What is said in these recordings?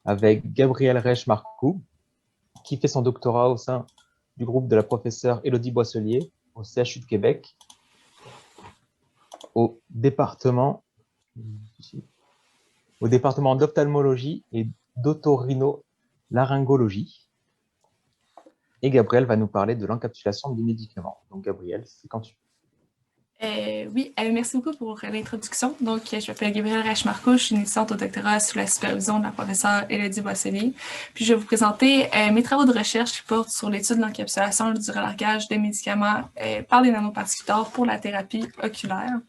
avec Gabrielle Reich-Marcoux, qui fait son doctorat au sein du groupe de la professeure Élodie Boisselier au CHU de Québec, au département, d'ophtalmologie et d'autorhinolaryngologie. Et Gabrielle va nous parler de l'encapsulation des médicaments. Donc Gabrielle, c'est quand tu Oui, merci beaucoup pour l'introduction. Donc, je m'appelle Gabrielle Reich-Marcoux, je suis une étudiante au doctorat sous la supervision de la professeure Élodie Boisselier. Puis, je vais vous présenter mes travaux de recherche qui portent sur l'étude de l'encapsulation du relargage des médicaments par des nanoparticules d'or pour la thérapie oculaire.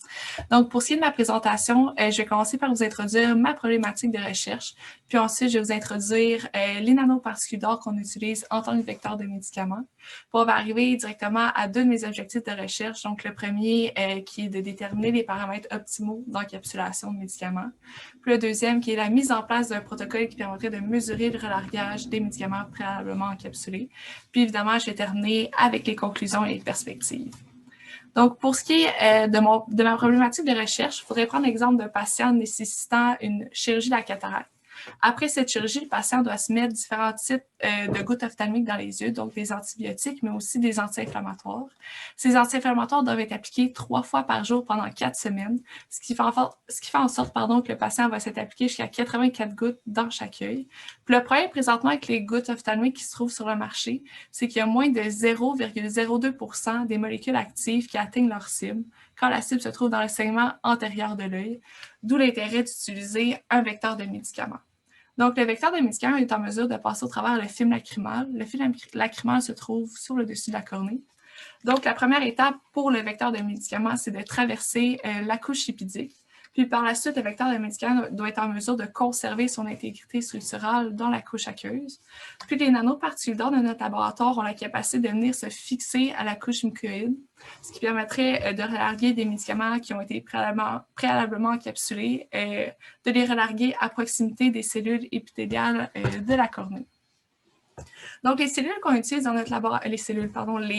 Donc, pour ce qui est de ma présentation, je vais commencer par vous introduire ma problématique de recherche, puis ensuite, je vais vous introduire les nanoparticules d'or qu'on utilise en tant que vecteur de médicaments. Puis, on va arriver directement à deux de mes objectifs de recherche. Donc, le premier qui est de déterminer les paramètres optimaux d'encapsulation de médicaments. Puis le deuxième qui est la mise en place d'un protocole qui permettrait de mesurer le relargage des médicaments préalablement encapsulés. Puis évidemment, je vais terminer avec les conclusions et les perspectives. Donc, pour ce qui est de ma problématique de recherche, il faudrait prendre l'exemple d'un patient nécessitant une chirurgie de la cataracte. Après cette chirurgie, le patient doit se mettre différents types de gouttes ophtalmiques dans les yeux, donc des antibiotiques, mais aussi des anti-inflammatoires. Ces anti-inflammatoires doivent être appliqués 3 fois par jour pendant 4 semaines, ce qui fait en sorte que le patient va s'être appliqué jusqu'à 84 gouttes dans chaque œil. Puis le problème présentement avec les gouttes ophtalmiques qui se trouvent sur le marché, c'est qu'il y a moins de 0,02% des molécules actives qui atteignent leur cible quand la cible se trouve dans le segment antérieur de l'œil, d'où l'intérêt d'utiliser un vecteur de médicament. Donc, le vecteur de médicament est en mesure de passer au travers le film lacrymal. Le film lacrymal se trouve sur le dessus de la cornée. Donc, la première étape pour le vecteur de médicament, c'est de traverser la couche lipidique. Puis par la suite, le vecteur de médicament doit être en mesure de conserver son intégrité structurale dans la couche aqueuse. Puis les nanoparticules d'or de notre laboratoire ont la capacité de venir se fixer à la couche mucoïde, ce qui permettrait de relarguer des médicaments qui ont été préalablement encapsulés, de les relarguer à proximité des cellules épithéliales de la cornée. Donc, les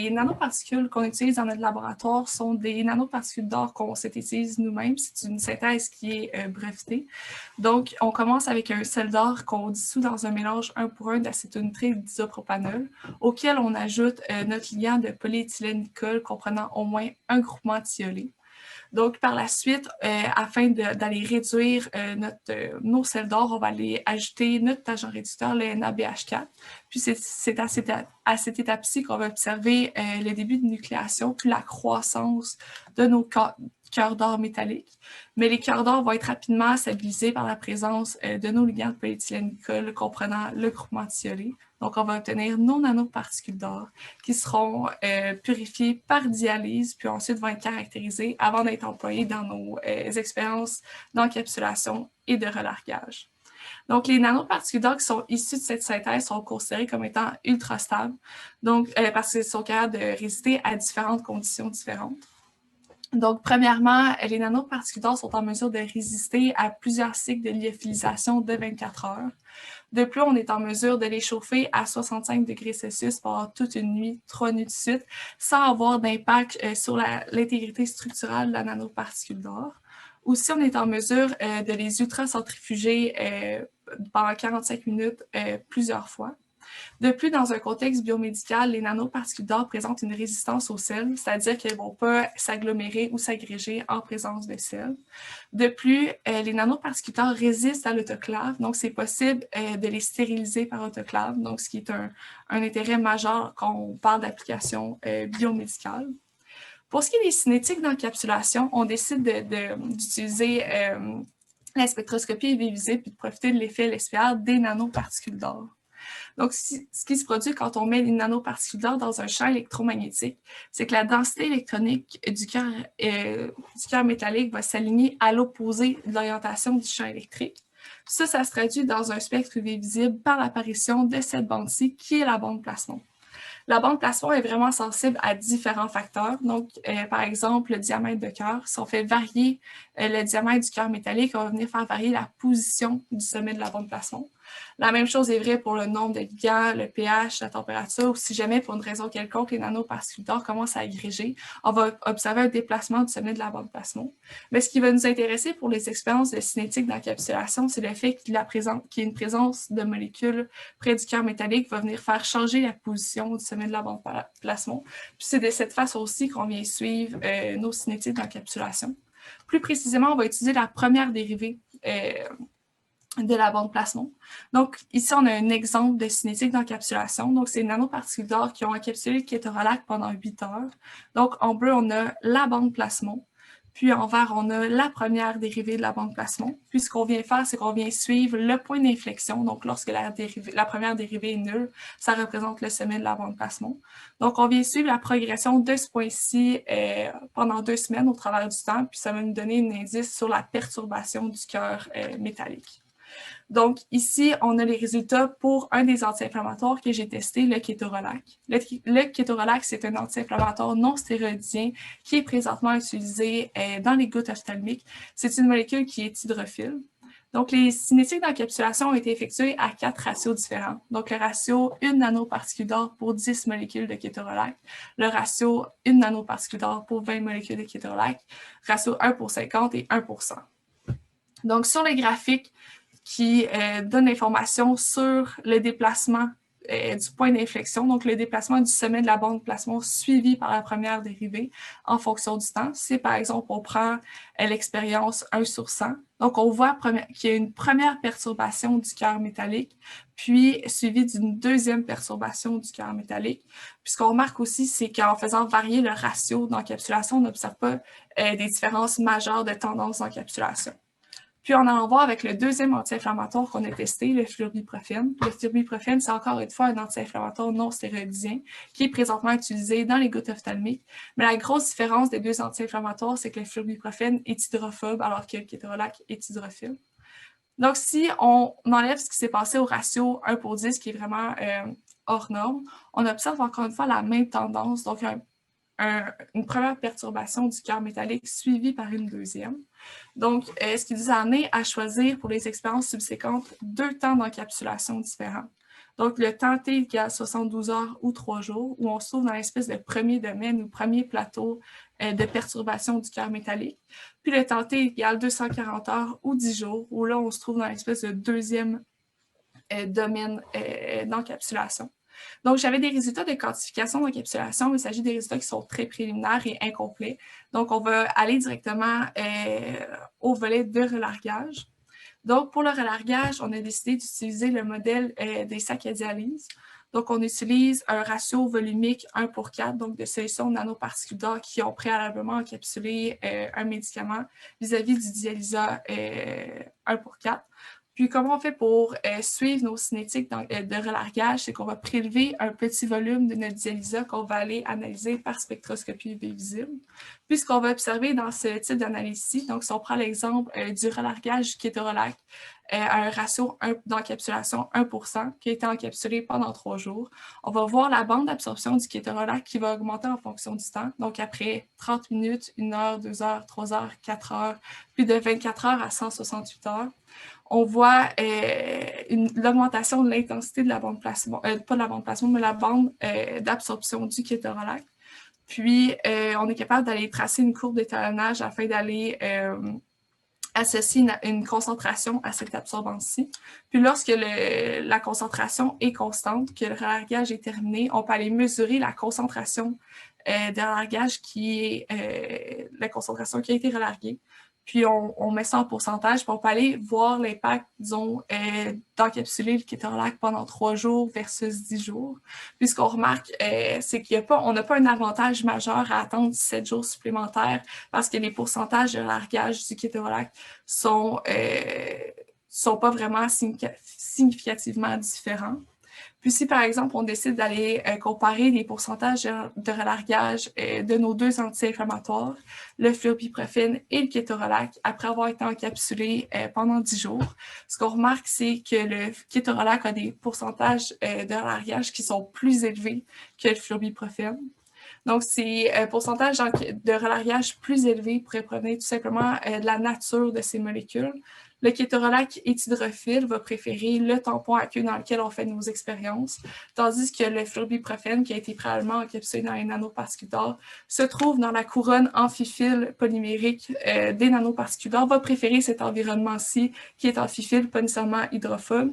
nanoparticules qu'on utilise dans notre laboratoire sont des nanoparticules d'or qu'on synthétise nous-mêmes. C'est une synthèse qui est brevetée. Donc, on commence avec un sel d'or qu'on dissout dans un mélange 1 pour 1 d'acétonitrile d'isopropanol, auquel on ajoute notre liant de polyéthylène-glycol comprenant au moins un groupement thiolé. Donc, par la suite, afin d'aller réduire nos sels d'or, on va aller ajouter notre agent réducteur, le NABH4. Puis, c'est à cette étape-ci qu'on va observer le début de nucléation, puis la croissance de nos cœurs d'or métalliques. Mais les cœurs d'or vont être rapidement stabilisés par la présence de nos ligands de polyéthylène-glycol comprenant le groupement thiolé. Donc, on va obtenir nos nanoparticules d'or qui seront purifiées par dialyse, puis ensuite vont être caractérisées avant d'être employées dans nos expériences d'encapsulation et de relargage. Donc, les nanoparticules d'or qui sont issues de cette synthèse sont considérées comme étant ultra stables, donc, parce qu'elles sont capables de résister à différentes conditions différentes. Donc, premièrement, les nanoparticules d'or sont en mesure de résister à plusieurs cycles de lyophilisation de 24 heures. De plus, on est en mesure de les chauffer à 65 degrés Celsius pendant toute une nuit, 3 nuits de suite, sans avoir d'impact sur l'intégrité structurelle de la nanoparticule d'or. Aussi, on est en mesure de les ultracentrifuger pendant 45 minutes plusieurs fois. De plus, dans un contexte biomédical, les nanoparticules d'or présentent une résistance aux sels, c'est-à-dire qu'elles ne vont pas s'agglomérer ou s'agréger en présence de sels. De plus, les nanoparticules d'or résistent à l'autoclave, donc c'est possible de les stériliser par autoclave, donc ce qui est un intérêt majeur quand on parle d'application biomédicale. Pour ce qui est des cinétiques d'encapsulation, on décide d'utiliser la spectroscopie UV visible et de profiter de l'effet LSPR des nanoparticules d'or. Donc, ce qui se produit quand on met une nanoparticule d'or dans un champ électromagnétique, c'est que la densité électronique du cœur métallique va s'aligner à l'opposé de l'orientation du champ électrique. Ça se traduit dans un spectre UV visible par l'apparition de cette bande-ci qui est la bande plasmon. La bande plasmon est vraiment sensible à différents facteurs. Donc, par exemple, le diamètre de cœur. Si on fait varier le diamètre du cœur métallique, on va venir faire varier la position du sommet de la bande plasmon. La même chose est vraie pour le nombre de ligands, le pH, la température, ou si jamais, pour une raison quelconque, les nanoparticules d'or commencent à agréger, on va observer un déplacement du sommet de la bande plasmon. Mais ce qui va nous intéresser pour les expériences de cinétique d'encapsulation, c'est le fait qu'il y ait une présence de molécules près du cœur métallique va venir faire changer la position du sommet de la bande plasmon. Puis c'est de cette façon aussi qu'on vient suivre nos cinétiques d'encapsulation. Plus précisément, on va utiliser la première dérivée de la bande plasmon. Donc, ici, on a un exemple de cinétique d'encapsulation. Donc, c'est les nanoparticules d'or qui ont encapsulé le kétorolac pendant 8 heures. Donc, en bleu, on a la bande plasmon. Puis, en vert, on a la première dérivée de la bande plasmon. Puis, ce qu'on vient faire, c'est qu'on vient suivre le point d'inflexion. Donc, lorsque la première dérivée est nulle, ça représente le sommet de la bande plasmon. Donc, on vient suivre la progression de ce point-ci pendant 2 semaines au travers du temps. Puis, ça va nous donner un indice sur la perturbation du cœur métallique. Donc, ici, on a les résultats pour un des anti-inflammatoires que j'ai testé, le kétorolac. Le kétorolac, c'est un anti-inflammatoire non stéroïdien qui est présentement utilisé dans les gouttes ophtalmiques. C'est une molécule qui est hydrophile. Donc, les cinétiques d'encapsulation ont été effectuées à 4 ratios différents. Donc, le ratio 1 nanoparticule d'or pour 10 molécules de kétorolac, le ratio 1 nanoparticule d'or pour 20 molécules de kétorolac, ratio 1 pour 50 et 1 pour 100. Donc, sur les graphiques, qui donne l'information sur le déplacement du point d'inflexion, donc le déplacement du sommet de la bande plasmon suivi par la première dérivée en fonction du temps. Si par exemple on prend l'expérience 1 sur 100, donc on voit qu'il y a une première perturbation du cœur métallique, puis suivie d'une deuxième perturbation du cœur métallique. Puis ce qu'on remarque aussi, c'est qu'en faisant varier le ratio d'encapsulation, on n'observe pas des différences majeures de tendance d'encapsulation. Puis, en allant voir avec le deuxième anti-inflammatoire qu'on a testé, le flurbiprofène. Le flurbiprofène, c'est encore une fois un anti-inflammatoire non stéroïdien qui est présentement utilisé dans les gouttes ophtalmiques. Mais la grosse différence des deux anti-inflammatoires, c'est que le flurbiprofène est hydrophobe alors que le kétorolac est hydrophile. Donc, si on enlève ce qui s'est passé au ratio 1 pour 10, qui est vraiment hors norme, on observe encore une fois la même tendance, donc une première perturbation du cœur métallique suivie par une deuxième. Donc, ce qui nous a amené à choisir pour les expériences subséquentes 2 temps d'encapsulation différents. Donc, le temps T égale 72 heures ou 3 jours, où on se trouve dans l'espèce de premier domaine ou premier plateau de perturbation du cœur métallique. Puis le temps T égale 240 heures ou 10 jours, où là, on se trouve dans l'espèce de deuxième domaine d'encapsulation. Donc, j'avais des résultats de quantification d'encapsulation, mais il s'agit des résultats qui sont très préliminaires et incomplets. Donc, on va aller directement au volet de relargage. Donc, pour le relargage, on a décidé d'utiliser le modèle des sacs à dialyse. Donc, on utilise un ratio volumique 1 pour 4, donc de solutions nanoparticules d'or qui ont préalablement encapsulé un médicament vis-à-vis du dialysat 1 pour 4. Puis, comment on fait pour suivre nos cinétiques de relargage, c'est qu'on va prélever un petit volume de notre dialysat qu'on va aller analyser par spectroscopie UV visible. Puis, ce qu'on va observer dans ce type d'analyse-ci, donc si on prend l'exemple du relargage du kétorolac à un ratio d'encapsulation 1% qui a été encapsulé pendant 3 jours, on va voir la bande d'absorption du kétorolac qui va augmenter en fonction du temps. Donc, après 30 minutes, 1 heure, 2 heures, 3 heures, 4 heures, plus de 24 heures à 168 heures, on voit l'augmentation de l'intensité de la bande plasmon, pas de la bande plasmon, mais la bande d'absorption du kétorolac. Puis, on est capable d'aller tracer une courbe d'étalonnage afin d'aller associer une concentration à cette absorbance-ci. Puis, lorsque la concentration est constante, que le relargage est terminé, on peut aller mesurer la concentration de relargage qui est la concentration qui a été relarguée. Puis, on met ça en pourcentage, puis on peut aller voir l'impact, disons, d'encapsuler le kétorolac pendant 3 jours versus 10 jours. Puis, ce qu'on remarque, c'est qu'on n'a pas un avantage majeur à attendre 7 jours supplémentaires parce que les pourcentages de largage du kétorolac sont pas vraiment significativement différents. Puis si, par exemple, on décide d'aller comparer les pourcentages de relargage de nos deux anti-inflammatoires, le flurbiprofène et le kétorolac, après avoir été encapsulés pendant 10 jours, ce qu'on remarque, c'est que le kétorolac a des pourcentages de relargage qui sont plus élevés que le flurbiprofène. Donc, ces pourcentages de relargage plus élevés pourraient provenir tout simplement de la nature de ces molécules. Le kétorolac éthydrophile va préférer le tampon aqueux dans lequel on fait nos expériences, tandis que le flurbiprofène, qui a été préalablement encapsulé dans les nanoparticules d'or, se trouve dans la couronne amphiphile polymérique des nanoparticules d'or, va préférer cet environnement-ci qui est amphiphile, pas nécessairement hydrophobe,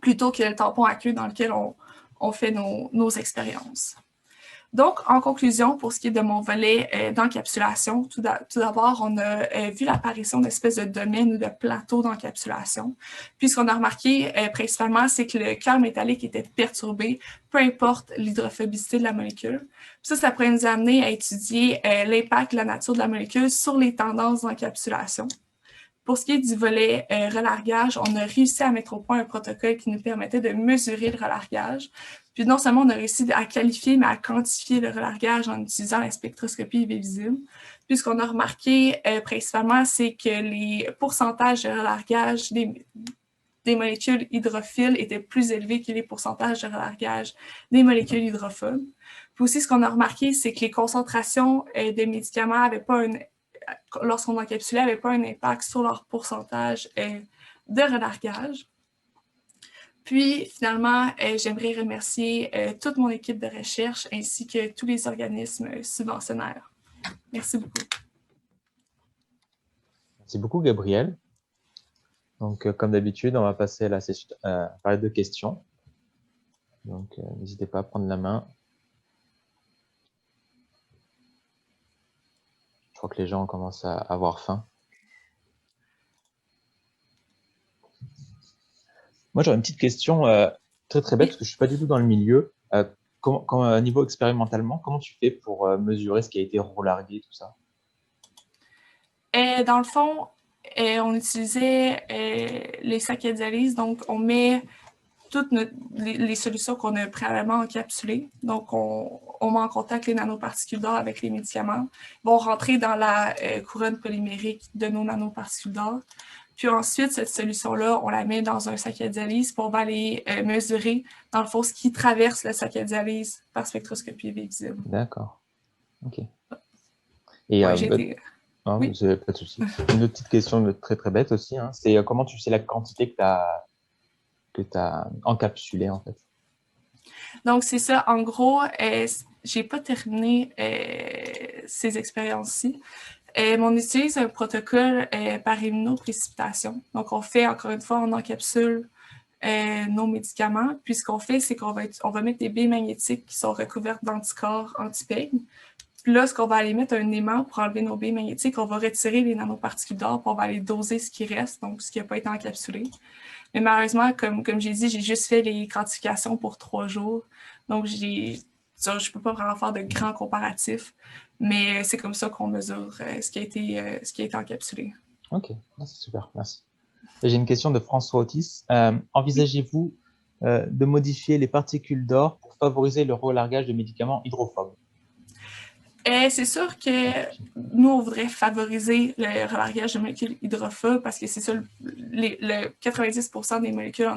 plutôt que le tampon aqueux dans lequel on fait nos expériences. Donc, en conclusion, pour ce qui est de mon volet d'encapsulation, tout d'abord, on a vu l'apparition d'espèces de domaines ou de plateaux d'encapsulation. Puis, ce qu'on a remarqué principalement, c'est que le cœur métallique était perturbé, peu importe l'hydrophobicité de la molécule. Puis ça pourrait nous amener à étudier l'impact de la nature de la molécule sur les tendances d'encapsulation. Pour ce qui est du volet relargage, on a réussi à mettre au point un protocole qui nous permettait de mesurer le relargage. Puis non seulement on a réussi à qualifier, mais à quantifier le relargage en utilisant la spectroscopie visible. Puis ce qu'on a remarqué principalement, c'est que les pourcentages de relargage des molécules hydrophiles étaient plus élevés que les pourcentages de relargage des molécules hydrophobes. Puis aussi, ce qu'on a remarqué, c'est que les concentrations des médicaments n'avaient pas lorsqu'on encapsulait, n'avaient pas un impact sur leur pourcentage de relargage. Puis, finalement, j'aimerais remercier toute mon équipe de recherche ainsi que tous les organismes subventionnaires. Merci beaucoup. Merci beaucoup, Gabrielle. Donc, comme d'habitude, on va passer à la période de questions. Donc, n'hésitez pas à prendre la main. Je crois que les gens commencent à avoir faim. Moi, j'aurais une petite question très très bête, parce que je ne suis pas du tout dans le milieu. Niveau expérimentalement, comment tu fais pour mesurer ce qui a été relargué, tout ça? Dans le fond, on utilisait les sacs à dialyse, donc on met toutes les solutions qu'on a préalablement encapsulées. Donc, on met en contact les nanoparticules d'or avec les médicaments, vont rentrer dans la couronne polymérique de nos nanoparticules d'or. Puis ensuite, cette solution-là, on la met dans un sac à dialyse pour aller mesurer, dans le fond, ce qui traverse le sac à dialyse par spectroscopie visible. D'accord. OK. Et oui. Vous n'avez pas de souci. Une autre petite question très très bête aussi, hein, c'est comment tu sais la quantité que tu as encapsulée, en fait? Donc, c'est ça. En gros, j'ai pas terminé ces expériences-ci. On utilise un protocole par immunoprécipitation. Donc, on fait, encore une fois, on encapsule nos médicaments. Puis, ce qu'on fait, c'est qu'on va mettre des billes magnétiques qui sont recouvertes d'anticorps anti-PEG. Puis là, ce qu'on va aller mettre un aimant pour enlever nos billes magnétiques, on va retirer les nanoparticules d'or, puis on va aller doser ce qui reste, donc ce qui n'a pas été encapsulé. Mais malheureusement, comme j'ai dit, j'ai juste fait les quantifications pour 3 jours. Donc, je ne peux pas vraiment faire de grands comparatifs, mais c'est comme ça qu'on mesure ce qui a été encapsulé. OK, c'est super, merci. J'ai une question de François Otis. Envisagez-vous de modifier les particules d'or pour favoriser le relargage de médicaments hydrophobes? C'est sûr que nous, on voudrait favoriser le relargage de molécules hydrophobes parce que c'est ça, le 90% des molécules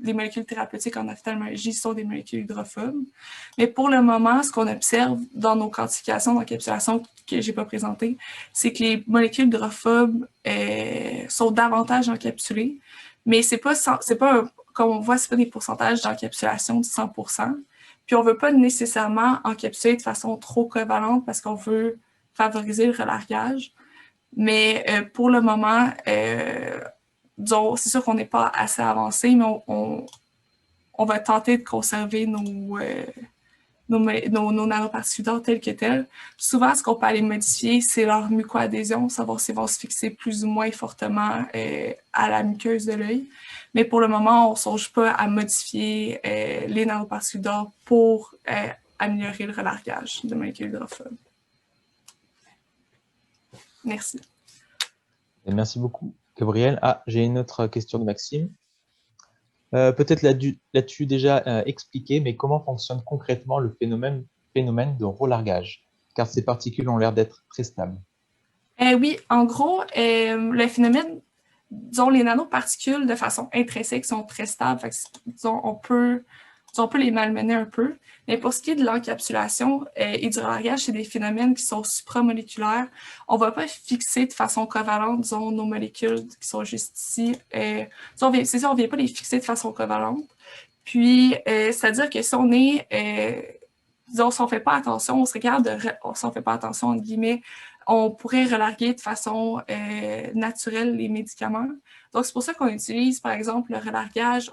les molécules thérapeutiques en ophtalmologie sont des molécules hydrophobes. Mais pour le moment, ce qu'on observe dans nos quantifications d'encapsulation que je n'ai pas présentées, c'est que les molécules hydrophobes sont davantage encapsulées, mais c'est pas comme on voit, ce n'est pas des pourcentages d'encapsulation de 100%. Puis on ne veut pas nécessairement encapsuler de façon trop covalente parce qu'on veut favoriser le relargage. Mais pour le moment, disons, c'est sûr qu'on n'est pas assez avancé, mais on va tenter de conserver nos nanoparticules d'or telles que telles. Souvent, ce qu'on peut aller modifier, c'est leur mucoadhésion, savoir s'ils vont se fixer plus ou moins fortement à la muqueuse de l'œil. Mais pour le moment, on ne songe pas à modifier les nanoparticules d'or pour améliorer le relargage de molécules hydrophobes. Merci. Et merci beaucoup, Gabriel. J'ai une autre question de Maxime. Peut-être l'as-tu déjà expliqué, mais comment fonctionne concrètement le phénomène de relargage? Car ces particules ont l'air d'être très stables. Oui, en gros, le phénomène, disons, les nanoparticules de façon intrinsèque sont très stables. Fait que, disons, on peut les malmener un peu. Mais pour ce qui est de l'encapsulation et du relargage, c'est des phénomènes qui sont supramoléculaires. On ne va pas fixer de façon covalente, disons, nos molécules qui sont juste ici. C'est ça, on ne vient pas les fixer de façon covalente. Puis, c'est-à-dire que si on est disons, si on ne fait pas attention, on se regarde, si on ne fait pas attention, entre guillemets, on pourrait relarguer de façon naturelle les médicaments. Donc, c'est pour ça qu'on utilise, par exemple, le relargage,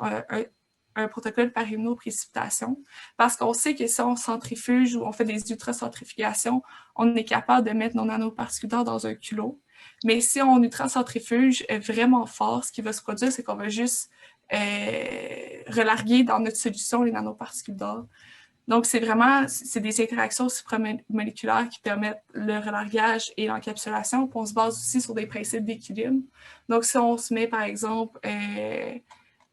un protocole par immunoprécipitation, parce qu'on sait que si on centrifuge ou on fait des ultracentrifugations, on est capable de mettre nos nanoparticules d'or dans un culot. Mais si on ultracentrifuge vraiment fort, ce qui va se produire, c'est qu'on va juste relarguer dans notre solution les nanoparticules d'or. Donc, c'est des interactions supramoléculaires qui permettent le relargage et l'encapsulation. Puis on se base aussi sur des principes d'équilibre. Donc, si on se met, par exemple,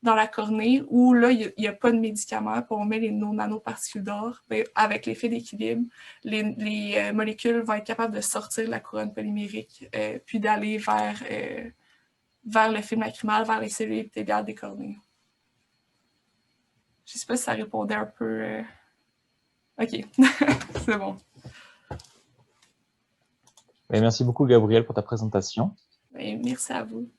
dans la cornée, où là, il n'y a pas de médicaments, puis on met nos nanoparticules d'or, avec l'effet d'équilibre, les molécules vont être capables de sortir de la couronne polymérique, puis d'aller vers le film lacrymal, vers les cellules épithéliales des cornées. Je ne sais pas si ça répondait un peu... OK, c'est bon. Et merci beaucoup, Gabriel, pour ta présentation. Et merci à vous.